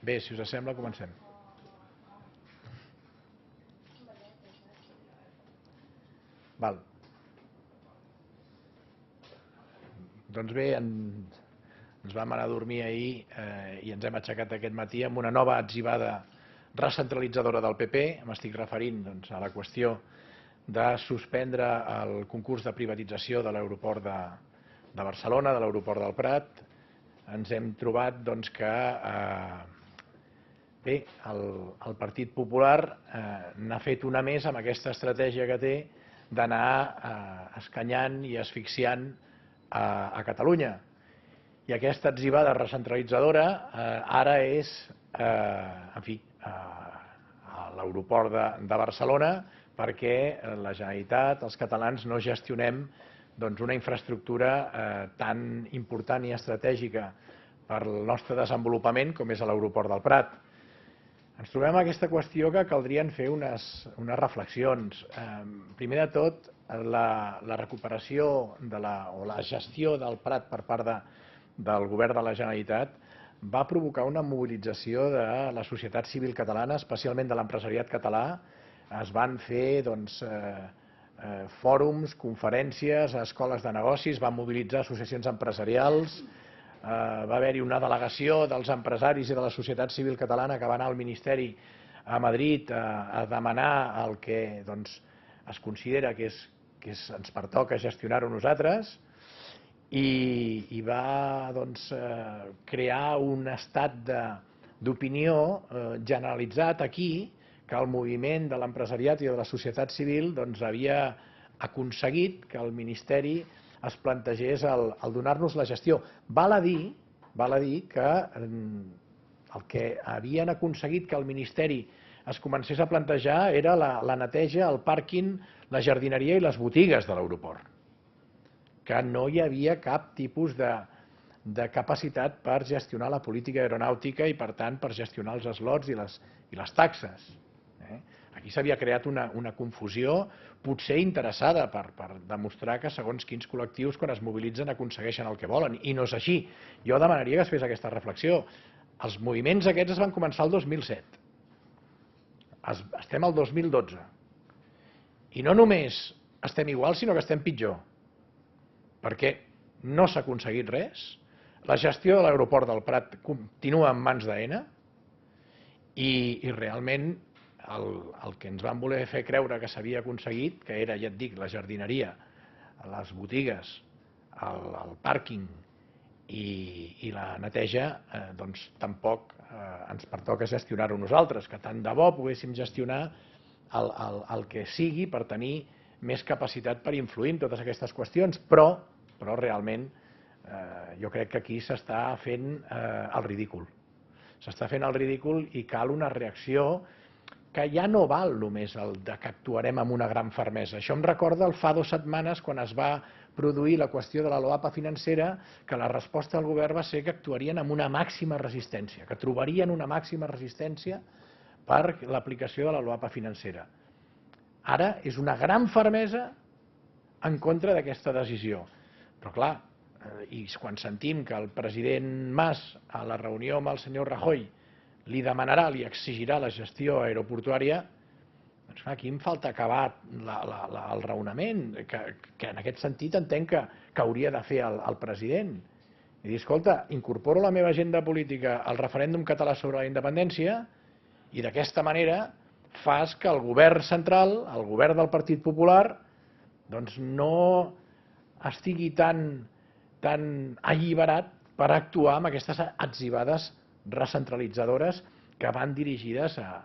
Bé, si us sembla, comencem. Val. Doncs bé, ens vam anar a dormir ahir i ens hem aixecat aquest matí amb una nova atzivada recentralitzadora del PP. M'estic referint a la qüestió de suspendre el concurs de privatització de l'aeroport de Barcelona, de l'aeroport del Prat. Ens hem trobat que bé, el Partit Popular n'ha fet una més amb aquesta estratègia que té d'anar escanyant i asfixiant a Catalunya. I aquesta atzivada recentralitzadora ara és, en fi, a l'aeroport de Barcelona, perquè la Generalitat, els catalans, no gestionem una infraestructura tan important i estratègica per al nostre desenvolupament com és l'aeroport del Prat. Ens trobem aquesta qüestió que caldrien fer unes reflexions. Primer de tot, la recuperació o la gestió del Prat per part del govern de la Generalitat va provocar una mobilització de la societat civil catalana, especialment de l'empresariat català. Es van fer fòrums, conferències, escoles de negocis, van mobilitzar associacions empresarials, va haver-hi una delegació dels empresaris i de la societat civil catalana que va anar al Ministeri a Madrid a demanar el que es considera que ens pertoca gestionar-ho nosaltres, i va crear un estat d'opinió generalitzat aquí que el moviment de l'empresariat i de la societat civil havia aconseguit que el Ministeri es plantegés el donar-nos la gestió. Val a dir que el que havien aconseguit que el Ministeri es comencés a plantejar era la neteja, el pàrquing, la jardineria i les botigues de l'aeroport, que no hi havia cap tipus de capacitat per gestionar la política aeronàutica i, per tant, per gestionar els slots i les taxes. Aquí s'havia creat una confusió potser interessada per demostrar que segons quins col·lectius, quan es mobilitzen, aconsegueixen el que volen, i no és així. Jo demanaria que es fes aquesta reflexió. Els moviments aquests es van començar el 2007. Estem al 2012. I no només estem igual, sinó que estem pitjor, perquè no s'ha aconseguit res. La gestió de l'aeroport del Prat continua en mans d'AENA i realment el que ens van voler fer creure que s'havia aconseguit, que era, ja et dic, la jardineria, les botigues, el pàrquing i la neteja, doncs tampoc ens pertoca gestionar-ho nosaltres, que tant de bo poguéssim gestionar el que sigui per tenir més capacitat per influir en totes aquestes qüestions, però realment jo crec que aquí s'està fent el ridícul. S'està fent el ridícul i cal una reacció que ja no val només el que actuarem amb una gran fermesa. Això em recorda fa 2 setmanes quan es va produir la qüestió de la LOAPA financera, que la resposta del govern va ser que actuarien amb una màxima resistència, que trobarien una màxima resistència per l'aplicació de la LOAPA financera. Ara és una gran fermesa en contra d'aquesta decisió. Però clar, i quan sentim que el president Mas a la reunió amb el senyor Rajoy li demanarà, li exigirà la gestió aeroportuària, doncs aquí em falta acabar el raonament, que en aquest sentit entenc que hauria de fer el president. I dir, escolta, incorporo a la meva agenda política el referèndum català sobre la independència i d'aquesta manera fas que el govern central, el govern del Partit Popular, doncs no estigui tan alliberat per actuar amb aquestes atzivades recentralitzadores que van dirigides a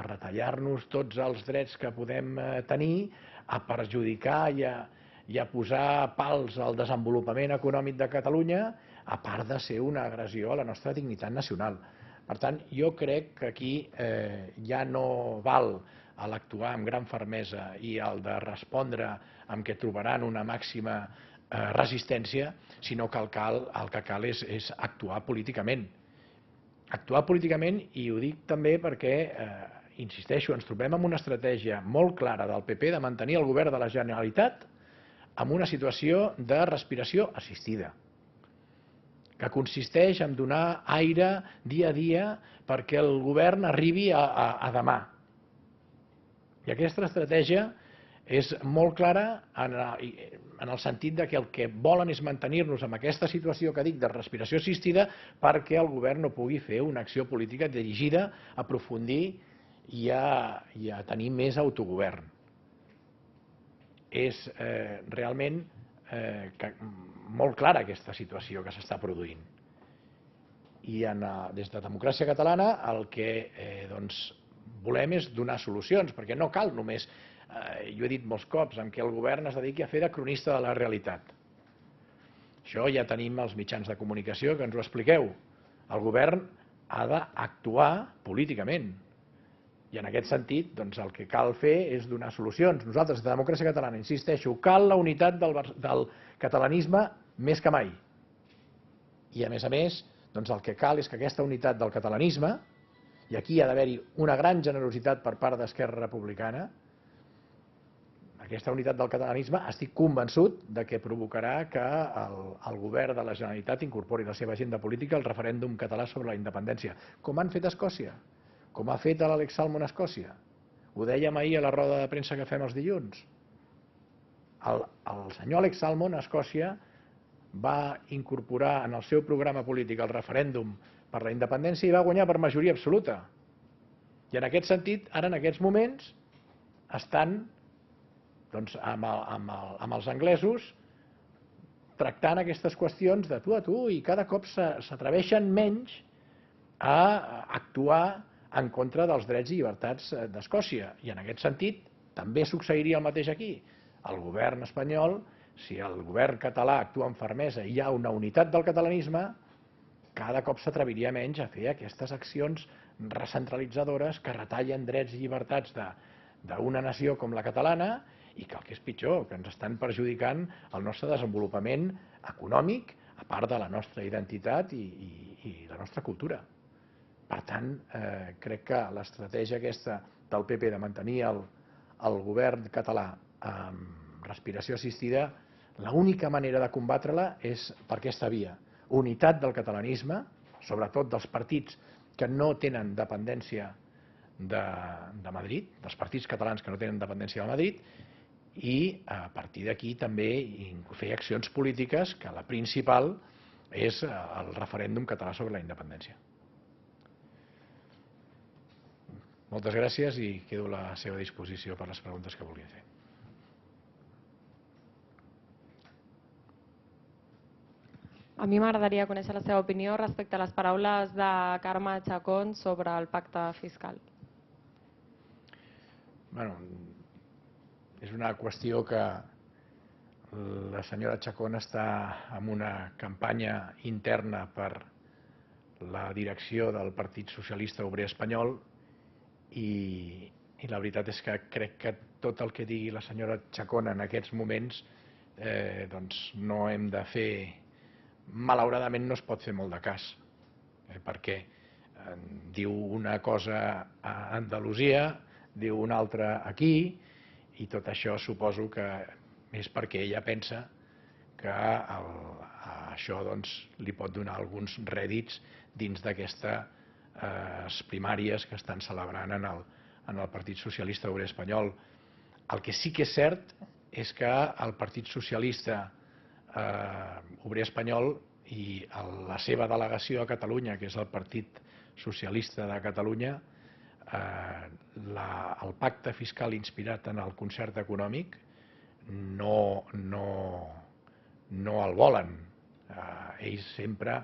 retallar-nos tots els drets que podem tenir, a perjudicar i a posar pals al desenvolupament econòmic de Catalunya, a part de ser una agressió a la nostra dignitat nacional. Per tant, jo crec que aquí ja no val l'actuar amb gran fermesa i el de respondre amb què trobaran una màxima resistència, sinó que el que cal és actuar políticament. Actuar políticament, i ho dic també perquè, insisteixo, ens trobem amb una estratègia molt clara del PP de mantenir el govern de la Generalitat en una situació de respiració assistida. que consisteix en donar aire dia a dia perquè el govern arribi a demà. I aquesta estratègia és molt clara en el sentit de que el que volen és mantenir-nos en aquesta situació que dic de respiració assistida perquè el govern no pugui fer una acció política dirigida a aprofundir i a tenir més autogovern. És realment molt clara aquesta situació que s'està produint. I des de Democràcia Catalana el que volem és donar solucions, perquè no cal només, jo he dit molts cops, en què el govern es dediqui a fer de cronista de la realitat. Això ja tenim els mitjans de comunicació que ens ho expliqueu. El govern ha d'actuar políticament. I en aquest sentit, el que cal fer és donar solucions. Nosaltres, de Democràcia Catalana, insisteixo, cal la unitat del catalanisme més que mai. I a més, el que cal és que aquesta unitat del catalanisme, i aquí ha d'haver-hi una gran generositat per part d'Esquerra Republicana, aquesta unitat del catalanisme estic convençut que provocarà que el govern de la Generalitat incorpori la seva agenda política al referèndum català sobre la independència, com han fet a Escòcia, com ha fet l'Alex Salmond a Escòcia. Ho dèiem ahir a la roda de premsa que fem els dilluns. El senyor Alex Salmond a Escòcia va incorporar en el seu programa polític el referèndum per la independència i va guanyar per majoria absoluta. I en aquest sentit, ara en aquests moments, estan amb els anglesos tractant aquestes qüestions de tu a tu i cada cop s'atreveixen menys a actuar en contra dels drets i llibertats d'Escòcia. I en aquest sentit també succeiria el mateix aquí. El govern espanyol, si el govern català actua amb fermesa i hi ha una unitat del catalanisme, cada cop s'atreviria menys a fer aquestes accions recentralitzadores que retallen drets i llibertats d'una nació com la catalana i que el que és pitjor, que ens estan perjudicant el nostre desenvolupament econòmic, a part de la nostra identitat i la nostra cultura. Per tant, crec que l'estratègia aquesta del PP de mantenir el govern català amb respiració assistida, l'única manera de combatre-la és per aquesta via. Unitat del catalanisme, sobretot dels partits que no tenen dependència de Madrid, dels partits catalans que no tenen dependència de Madrid, i a partir d'aquí també fer accions polítiques, que la principal és el referèndum català sobre la independència. Moltes gràcies i quedo a la seva disposició per les preguntes que vulgui fer. A mi m'agradaria conèixer la seva opinió respecte a les paraules de Carme Chacón sobre el pacte fiscal. És una qüestió que la senyora Chacón està en una campanya interna per la direcció del Partit Socialista Obrer Espanyol i la veritat és que crec que tot el que digui la senyora Chacón en aquests moments no hem de fer, malauradament no es pot fer molt de cas, perquè diu una cosa a Andalusia, diu una altra aquí, i tot això suposo que és perquè ella pensa que això li pot donar alguns rèdits dins d'aquestes primàries que estan celebrant en el Partit Socialista Obrer Espanyol. El que sí que és cert és que el Partit Socialista Obrer Espanyol i la seva delegació a Catalunya, que és el Partit Socialista de Catalunya, el pacte fiscal inspirat en el concert econòmic no el volen. Ells sempre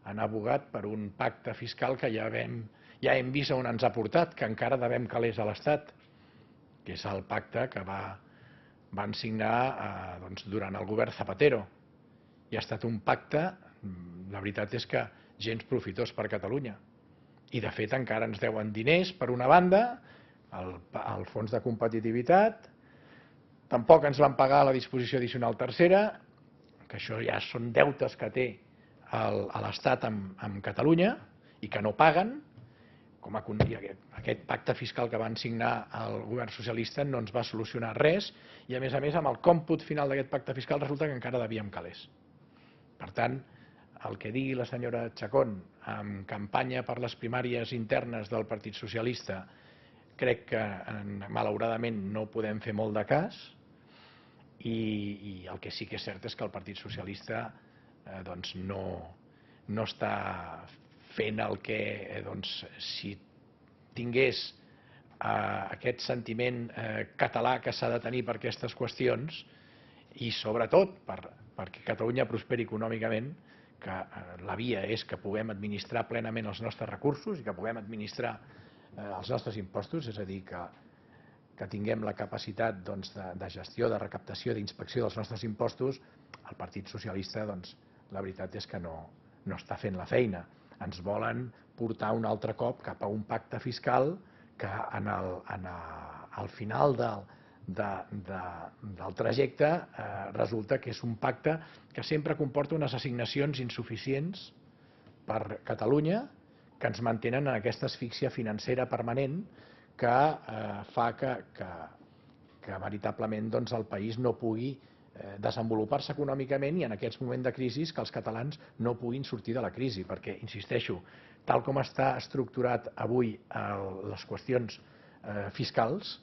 han abogat per un pacte fiscal que ja hem vist on ens ha portat, que encara devem calés a l'Estat, que és el pacte que van signar durant el govern Zapatero. I ha estat un pacte, la veritat és que gens profitós per Catalunya. I de fet encara ens deuen diners per una banda, el fons de competitivitat, tampoc ens van pagar la disposició addicional tercera, que això ja són deutes que té l'Estat amb Catalunya i que no paguen. Aquest pacte fiscal que van signar el govern socialista no ens va solucionar res i a més amb el còmput final d'aquest pacte fiscal resulta que encara devíem calés. Per tant, el que digui la senyora Chacón en campanya per les primàries internes del Partit Socialista crec que malauradament no podem fer molt de cas i el que sí que és cert és que el Partit Socialista no està fent el que si tingués aquest sentiment català que s'ha de tenir per aquestes qüestions i sobretot perquè Catalunya prosperi econòmicament, que la via és que puguem administrar plenament els nostres recursos i que puguem administrar els nostres impostos, és a dir, que tinguem la capacitat de gestió, de recaptació, d'inspecció dels nostres impostos, el Partit Socialista, la veritat és que no està fent la feina. Ens volen portar un altre cop cap a un pacte fiscal que al final del trajecte resulta que és un pacte que sempre comporta unes assignacions insuficients per Catalunya que ens mantenen en aquesta asfíxia financera permanent que fa que veritablement el país no pugui desenvolupar-se econòmicament i en aquests moments de crisi que els catalans no puguin sortir de la crisi, perquè, insisteixo, tal com està estructurat avui les qüestions fiscals,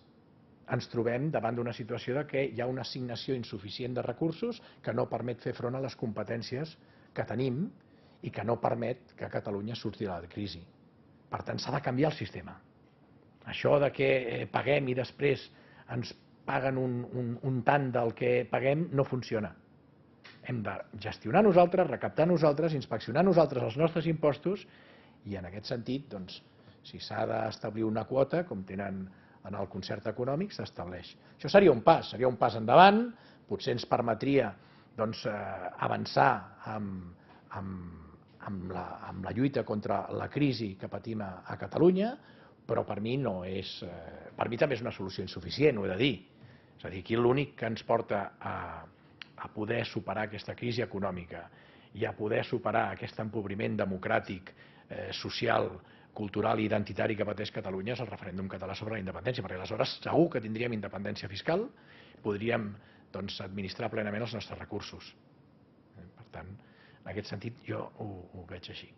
ens trobem davant d'una situació de que hi ha una assignació insuficient de recursos que no permet fer front a les competències que tenim i que no permet que Catalunya surti de la crisi. Per tant, s'ha de canviar el sistema. Això de que paguem i després ens paguen un tant del que paguem no funciona. Hem de gestionar nosaltres, recaptar nosaltres, inspeccionar nosaltres els nostres impostos i en aquest sentit, si s'ha d'establir una quota, com tenen en el concert econòmic, s'estableix. Això seria un pas endavant, potser ens permetria avançar amb la lluita contra la crisi que patim a Catalunya, però per mi també és una solució insuficient, ho he de dir. És a dir, aquí l'únic que ens porta a poder superar aquesta crisi econòmica i a poder superar aquest empobriment democràtic, social, cultural i identitari que pateix Catalunya és el referèndum català sobre la independència, perquè aleshores segur que tindríem independència fiscal, podríem administrar plenament els nostres recursos. Per tant, en aquest sentit jo ho veig així.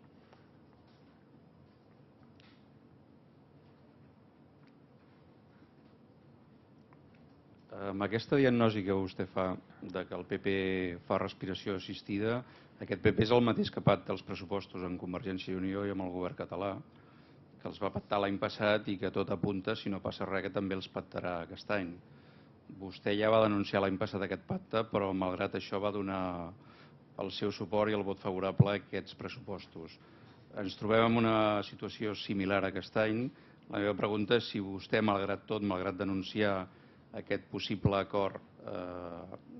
Amb aquesta diagnosi que vostè fa de que el PP fa respiració assistida, aquest PP és el mateix que pacta els pressupostos amb Convergència i Unió i amb el govern català, que els va pactar l'any passat i que tot apunta, si no passa res, que també els pactarà aquest any. Vostè ja va denunciar l'any passat aquest pacte, però malgrat això va donar el seu suport i el vot favorable a aquests pressupostos. Ens trobem en una situació similar aquest any. La meva pregunta és si vostè, malgrat tot, malgrat denunciar aquest possible acord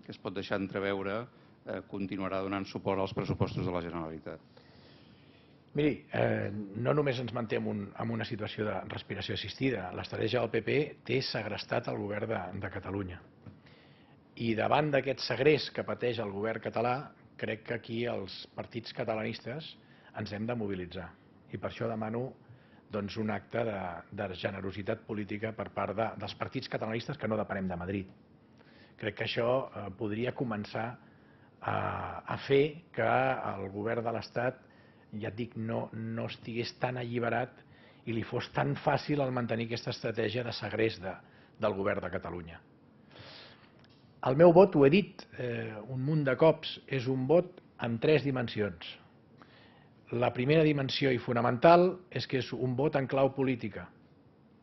que es pot deixar entreveure, continuarà donant suport als pressupostos de la Generalitat. Miri, no només ens manté en una situació de respiració assistida. L'estratègia del PP té segrestat el govern de Catalunya. I davant d'aquest segrest que pateix el govern català, crec que aquí els partits catalanistes ens hem de mobilitzar. I per això demano un acte de generositat política per part dels partits catalanistes que no depenem de Madrid. Crec que això podria començar a fer que el govern de l'Estat, ja et dic, no estigués tan alliberat i li fos tan fàcil el mantenir aquesta estratègia de segrest del govern de Catalunya. El meu vot, ho he dit un munt de cops, és un vot en 3 dimensions. La primera dimensió i fonamental és que és un vot en clau política,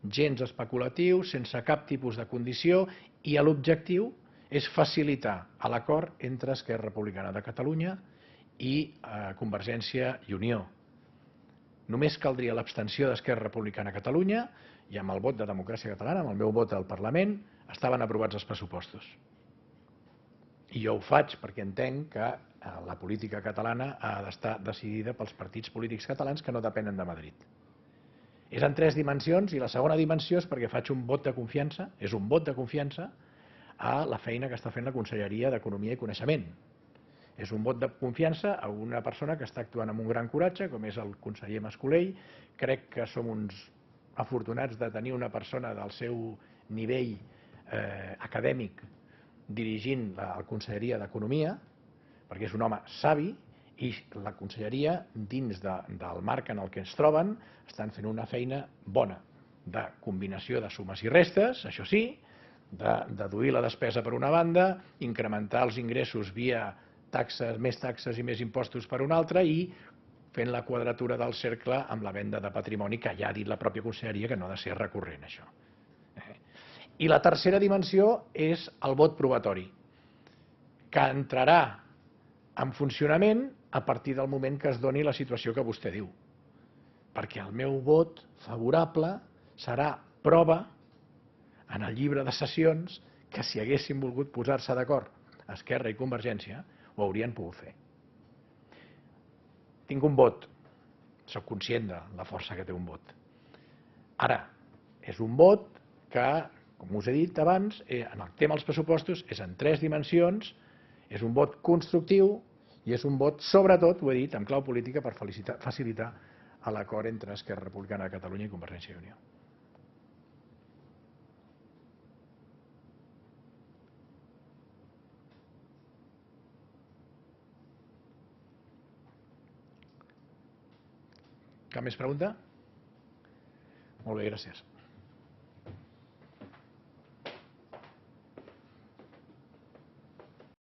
gens especulatiu, sense cap tipus de condició, i l'objectiu és facilitar l'acord entre Esquerra Republicana de Catalunya i Convergència i Unió. Només caldria l'abstenció d'Esquerra Republicana de Catalunya i amb el vot de Democràcia Catalana, amb el meu vot al Parlament, estaven aprovats els pressupostos. I jo ho faig perquè entenc que la política catalana ha d'estar decidida pels partits polítics catalans que no depenen de Madrid. És en 3 dimensions i la segona dimensió és perquè faig un vot de confiança, és un vot de confiança a la feina que està fent la Conselleria d'Economia i Coneixement. És un vot de confiança a una persona que està actuant amb un gran coratge, com és el conseller Mas-Colell. Crec que som uns afortunats de tenir una persona del seu nivell acadèmic dirigint la Conselleria d'Economia, perquè és un home savi I la conselleria, dins del marc en el que ens troben, estan fent una feina bona de combinació de sumes i restes, això sí, de deduir la despesa per una banda, incrementar els ingressos via taxes, més taxes i més impostos per una altra, i fent la quadratura del cercle amb la venda de patrimoni, que ja ha dit la pròpia conselleria que no ha de ser recurrent, això. I la tercera dimensió és el vot probatori, que entrarà en funcionament a partir del moment que es doni la situació que vostè diu. Perquè el meu vot favorable serà prova en el llibre de sessions que si haguessin volgut posar-se d'acord Esquerra i Convergència ho haurien pogut fer. Tinc un vot, soc conscient de la força que té un vot. Ara, és un vot que, com us he dit abans, en el tema dels pressupostos és en 3 dimensions, és un vot constructiu i és un vot, sobretot, ho he dit, en clau política per facilitar l'acord entre Esquerra Republicana de Catalunya i Convergència i Unió. Cap més pregunta? Molt bé, gràcies.